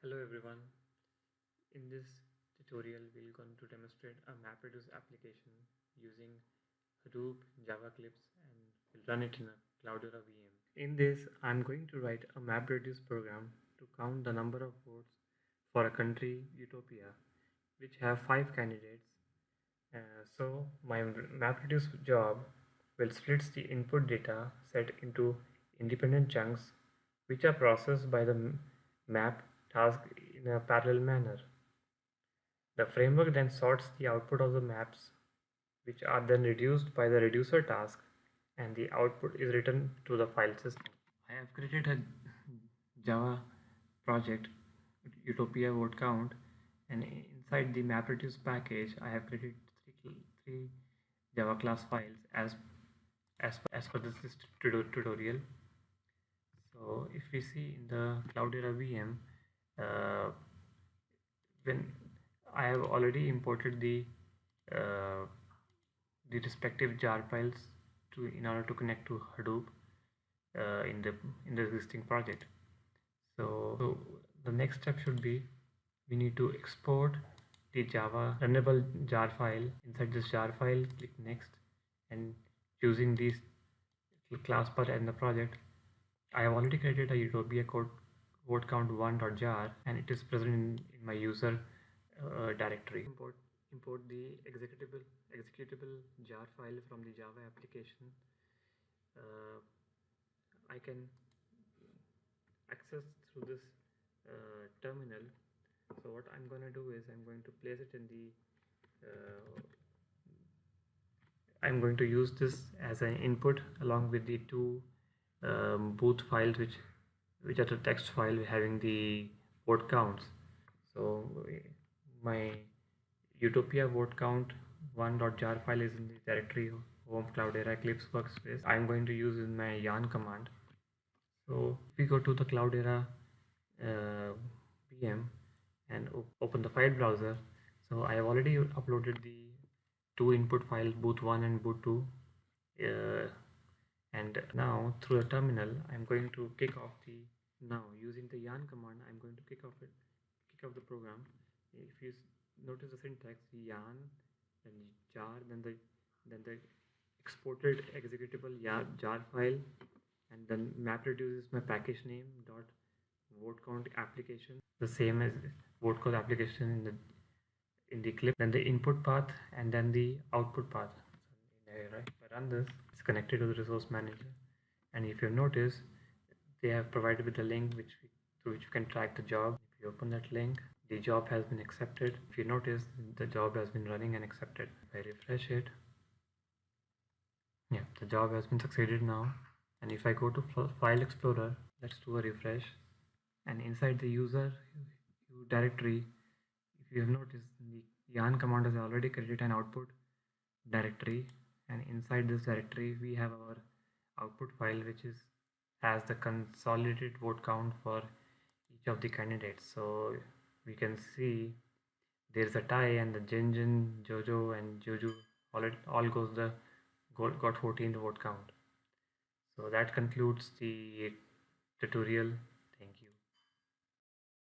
Hello everyone. In this tutorial, we're going to demonstrate a MapReduce application using Hadoop, Java Clips, and we'll run it in a Cloudera VM. In this, I'm going to write a MapReduce program to count the number of votes for a country, Utopia, which have 5 candidates. So my MapReduce job will split the input data set into independent chunks, which are processed by the map task in a parallel manner. The framework then sorts the output of the maps, which are then reduced by the reducer task, and the output is written to the file system. I have created a Java project, UtopiaVoteCount, and inside the MapReduce package, I have created three Java class files as per this tutorial. So if we see in the Cloudera VM, uh, when I have already imported uh, the respective jar files in order to connect to Hadoop in the existing project. So the next step should be we need to export the Java runnable jar file. Inside this jar file, click next, and choosing this class path and the project, I have already created a Utopia code voteCount1.jar, and it is present in my user directory. Import the executable jar file from the Java application. Uh, I can access through this terminal. So what I'm going to do is I'm going to place it in the I'm going to use this as an input along with the two both files which are the text file having the vote counts. So my Utopia vote count 1.jar file is in the directory home Cloudera Eclipse workspace. I'm going to use in my yarn command. So if we go to the Cloudera VM and open the file browser, so I have already uploaded the two input files, boot1 and boot2, and now through a terminal I'm going to kick off the now using the yarn command. I'm going to kick off the program. If you notice the syntax, yarn, then jar, then the exported executable jar file, and then MapReduce is my package name dot vote count application, the same as vote count application in the clip, then the input path, and then the output path. Right, if I run this, it's connected to the resource manager, and if you notice, they have provided with a link through which you can track the job. If you open that link, the job has been accepted. If you notice, the job has been running and accepted. If I refresh it, yeah, the job has been succeeded now. And if I go to File Explorer, let's do a refresh. And inside the user directory, if you have noticed, the yarn command has already created an output directory, and inside this directory we have our output file which has the consolidated vote count for each of the candidates. So we can see there's a tie, and the Jinjin, Jojo, and Jojo all got 14 vote count. So that concludes the tutorial.